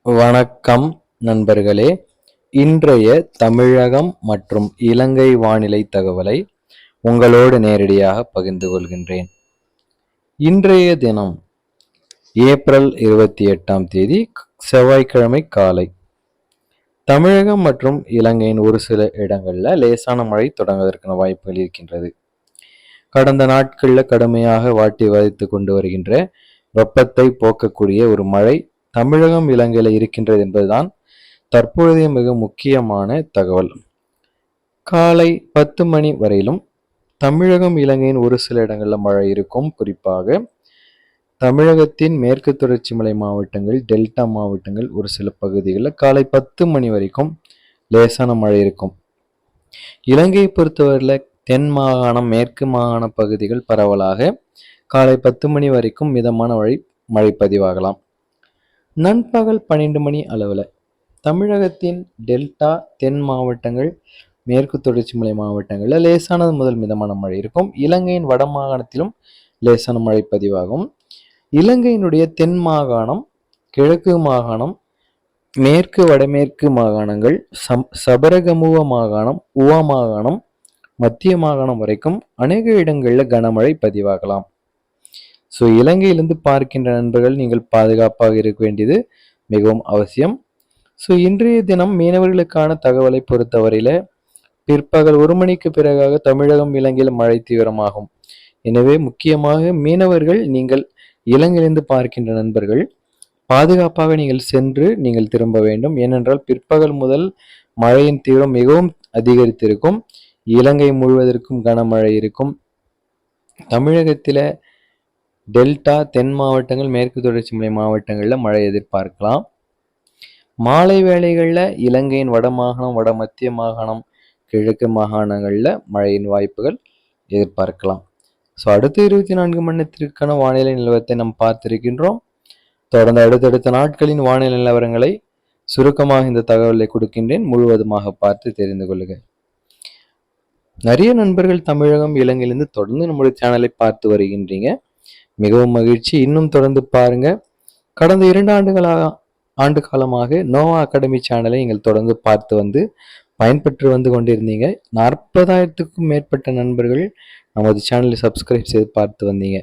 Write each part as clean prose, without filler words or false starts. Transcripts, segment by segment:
வணக்கம் நண்பர்களே. இன்றைய தமிழகம் மற்றும் இலங்கை வானிலை தகவலை உங்களோடு நேரடியாக பகிர்ந்து கொள்கின்றேன். இன்றைய தினம் ஏப்ரல் 28 செவ்வாய்க்கிழமை காலை தமிழகம் மற்றும் இலங்கையின் ஒரு சில இடங்கள்ல லேசான மழை தொடங்குவதற்கான வாய்ப்புகள் இருக்கின்றது. கடந்த நாட்களில் கடுமையாக வாட்டி வதைத்து கொண்டு வருகின்ற வெப்பத்தை போக்கக்கூடிய ஒரு மழை தமிழகம் இலங்கையில இருக்கின்றது என்பதுதான் தற்பொழுதைய மிக முக்கியமான தகவல். காலை 10 மணி வரையிலும் தமிழகம் இலங்கையின் ஒரு சில இடங்களில் மழை இருக்கும். குறிப்பாக தமிழகத்தின் மேற்கு தொடர்ச்சி மலை மாவட்டங்கள், டெல்டா மாவட்டங்கள் ஒரு சில பகுதிகளில் காலை 10 மணி வரைக்கும் லேசான மழை இருக்கும். இலங்கையை பொறுத்தவரையில் தென் மாகாணம், மேற்கு மாகாண பகுதிகள் பரவலாக காலை 10 மணி வரைக்கும் மிதமான மழை பதிவாகலாம். நண்பகல் 12 மணி அளவில் தமிழகத்தின் டெல்டா, தென் மாவட்டங்கள், மேற்கு தொடர்ச்சி மலை மாவட்டங்களில் லேசானது முதல் மிதமான மழை இருக்கும். இலங்கையின் வட மாகாணத்திலும் லேசான மழை பதிவாகும். இலங்கையினுடைய தென் மாகாணம், கிழக்கு மாகாணம், மேற்கு வடமேற்கு மாகாணங்கள், சபரகமுவ மாகாணம், உவா மாகாணம், மத்திய மாகாணம் வரைக்கும் அநேக இடங்களில் கனமழை பதிவாகலாம். ஸோ இலங்கையிலிருந்து பார்க்கின்ற நண்பர்கள் நீங்கள் பாதுகாப்பாக இருக்க வேண்டியது மிகவும் அவசியம். ஸோ இன்றைய தினம் மீனவர்களுக்கான தகவலை பொறுத்தவரையில பிற்பகல் 1 மணிக்கு பிறகாக தமிழகம், இலங்கையில் மழை தீவிரமாகும். எனவே முக்கியமாக மீனவர்கள், நீங்கள் இலங்கையிலிருந்து பார்க்கின்ற நண்பர்கள் பாதுகாப்பாக நீங்கள் சென்று நீங்கள் திரும்ப வேண்டும். ஏனென்றால் பிற்பகல் முதல் மழையின் தீவிரம் மிகவும் அதிகரித்திருக்கும். இலங்கை முழுவதற்கும் கனமழை இருக்கும். தமிழகத்தில டெல்டா, தென் மாவட்டங்கள், மேற்கு தொடர்ச்சி மலை மாவட்டங்களில் மழை எதிர்பார்க்கலாம். மாலை வேளைகளில் இலங்கையின் வட மாகாணம், வட மத்திய மாகாணம், கிழக்கு மாகாணங்களில் மழையின் வாய்ப்புகள் எதிர்பார்க்கலாம். ஸோ அடுத்த 24 மணி நேரத்திற்கான வானிலை நிலவரத்தை நாம் பார்த்திருக்கின்றோம். தொடர்ந்து அடுத்தடுத்த நாட்களின் வானிலை நிலவரங்களை சுருக்கமாக இந்த தகவலை கொடுக்கின்றேன். முழுவதுமாக பார்த்து தெரிந்து கொள்ளுங்க. நிறைய நண்பர்கள் தமிழகம், இலங்கையிலிருந்து தொடர்ந்து நம்முடைய சேனலை பார்த்து வருகின்றீங்க. மிகவும் மகிழ்ச்சி. இன்னும் தொடர்ந்து பாருங்க. கடந்த 2 ஆண்டு காலமாக நோவா அகாடமி சேனலை நீங்கள் தொடர்ந்து பார்த்து வந்து பயன்பெற்று வந்து கொண்டிருந்தீங்க. 40,000க்கும் மேற்பட்ட நண்பர்கள் நமது சேனலை சப்ஸ்கிரைப் செய்து பார்த்து வந்தீங்க.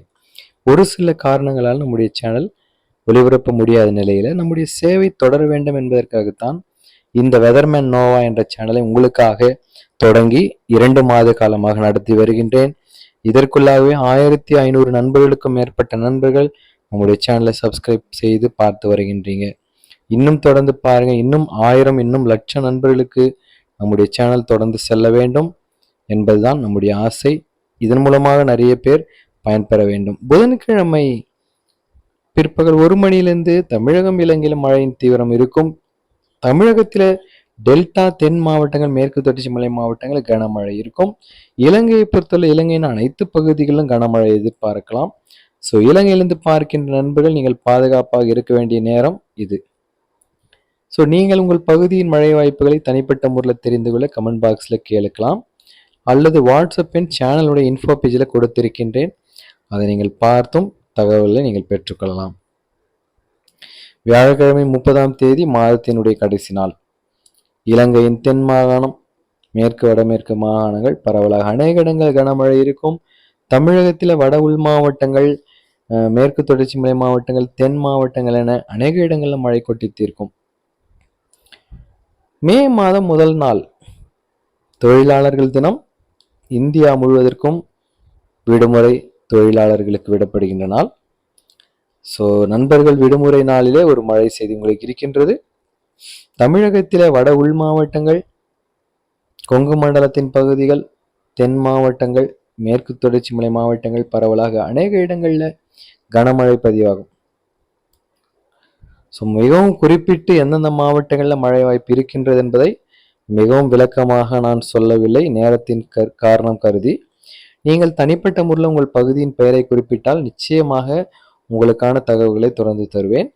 ஒரு சில காரணங்களால் நம்முடைய சேனல் ஒளிபரப்ப முடியாத நிலையில நம்முடைய சேவை தொடர வேண்டும் என்பதற்காகத்தான் இந்த வெதர்மேன் நோவா என்ற சேனலை உங்களுக்காக தொடங்கி 2 மாத காலமாக நடத்தி வருகின்றேன். இதற்குள்ளாகவே 1500 நண்பர்களுக்கும் மேற்பட்ட நண்பர்கள் நம்முடைய சேனலை சப்ஸ்கிரைப் செய்து பார்த்து வருகின்றீங்க. இன்னும் தொடர்ந்து பாருங்க. இன்னும் 1000, இன்னும் லட்சம் நண்பர்களுக்கு நம்முடைய சேனல் தொடர்ந்து செல்ல வேண்டும் என்பதுதான் நம்முடைய ஆசை. இதன் மூலமாக நிறைய பேர் பயன்பெற வேண்டும். புதன்கிழமை பிற்பகல் 1 மணியிலிருந்து தமிழகம், இலங்கையில் மழையின் தீவிரம் இருக்கும். தமிழகத்தில டெல்டா, தென் மாவட்டங்கள், மேற்கு தொடர்ச்சி மலை மாவட்டங்களில் கனமழை இருக்கும். இலங்கையை பொறுத்தவரை இலங்கையின் அனைத்து பகுதிகளிலும் கனமழை எதிர்பார்க்கலாம். ஸோ இலங்கையிலிருந்து பார்க்கின்ற நண்பர்கள் நீங்கள் பாதுகாப்பாக இருக்க வேண்டிய நேரம் இது. ஸோ நீங்கள் உங்கள் பகுதியின் மழை வாய்ப்புகளை தனிப்பட்ட முறையில் தெரிந்து கொள்ள கமெண்ட் பாக்ஸில் கேட்கலாம். அல்லது வாட்ஸ்அப்பின் சேனலுடைய இன்ஃபோ பேஜில் கொடுத்திருக்கின்றேன். அதை நீங்கள் பார்த்தும் தகவலை நீங்கள் பெற்றுக்கொள்ளலாம். வியாழக்கிழமை 30ஆம் தேதி மாதத்தினுடைய கடைசி நாள். இலங்கையின் தென் மாகாணம், மேற்கு வடமேற்கு மாகாணங்கள் பரவலாக அநேக இடங்கள் கனமழை இருக்கும். தமிழகத்தில் வட உள் மாவட்டங்கள், மேற்கு தொடர்ச்சி மலை மாவட்டங்கள், தென் மாவட்டங்கள் என அநேக இடங்களில் மழை கொட்டி தீர்க்கும். மே மாதம் முதல் நாள் தொழிலாளர்கள் தினம். இந்தியா முழுவதற்கும் விடுமுறை தொழிலாளர்களுக்கு விடப்படுகின்ற நாள். ஸோ நண்பர்கள், விடுமுறை நாளிலே ஒரு மழை செய்தி உங்களுக்கு இருக்கின்றது. தமிழகத்தில வட உள் மாவட்டங்கள், கொங்கு மண்டலத்தின் பகுதிகள், தென் மாவட்டங்கள், மேற்கு தொடர்ச்சி மலை மாவட்டங்கள் பரவலாக அநேக இடங்களில் கனமழை பதிவாகும். ஸோ மிகவும் குறிப்பிட்டு எந்தெந்த மாவட்டங்களில் மழை வாய்ப்பு இருக்கின்றது என்பதை மிகவும் விளக்கமாக நான் சொல்லவில்லை, நேரத்தின் காரணம் கருதி. நீங்கள் தனிப்பட்ட முறையில் உங்கள் பகுதியின் பெயரை குறிப்பிட்டால் நிச்சயமாக உங்களுக்கான தகவல்களை தொடர்ந்து தருவேன்.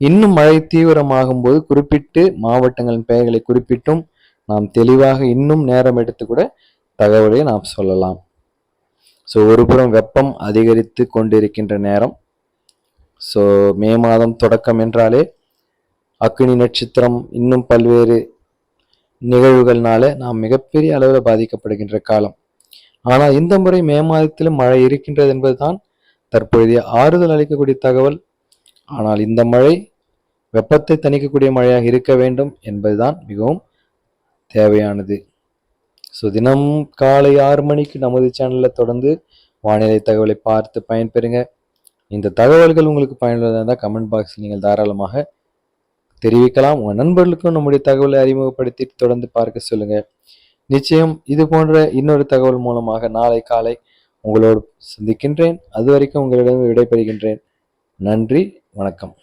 இன்னும் மழை தீவிரமாகும் போது குறிப்பிட்டு மாவட்டங்களின் பெயர்களை குறிப்பிட்டும் நாம் தெளிவாக இன்னும் நேரம் எடுத்து கூட தகவலை நாம் சொல்லலாம். ஸோ ஒருபுறம் வெப்பம் அதிகரித்து கொண்டிருக்கின்ற நேரம். ஸோ மே மாதம் தொடக்கம் என்றாலே அக்னி நட்சத்திரம் இன்னும் பல்வேறு நிகழ்வுகள்னால நாம் மிகப்பெரிய அளவில் பாதிக்கப்படுகின்ற காலம். ஆனால் இந்த முறை மே மாதத்திலும் மழை இருக்கின்றது என்பதுதான் தற்பொழுதைய ஆறுதல் அளிக்கக்கூடிய தகவல். ஆனால் இந்த மழை வெப்பத்தை தணிக்கக்கூடிய மழையாக இருக்க வேண்டும் என்பதுதான் மிகவும் தேவையானது. ஸோ தினம் காலை 6 மணிக்கு நமது சேனலில் தொடர்ந்து வானிலை தகவலை பார்த்து பயன்பெறுங்க. இந்த தகவல்கள் உங்களுக்கு பயனுள்ளதாக இருந்தால் கமெண்ட் பாக்ஸில் நீங்கள் தாராளமாக தெரிவிக்கலாம். உங்கள் நண்பர்களுக்கும் நம்முடைய தகவலை அறிமுகப்படுத்தி தொடர்ந்து பார்க்க சொல்லுங்கள். நிச்சயம் இது போன்ற இன்னொரு தகவல் மூலமாக நாளை காலை உங்களோடு சந்திக்கின்றேன். அது வரைக்கும் உங்களிடம் விடைபெறுகின்றேன். நன்றி, வணக்கம்.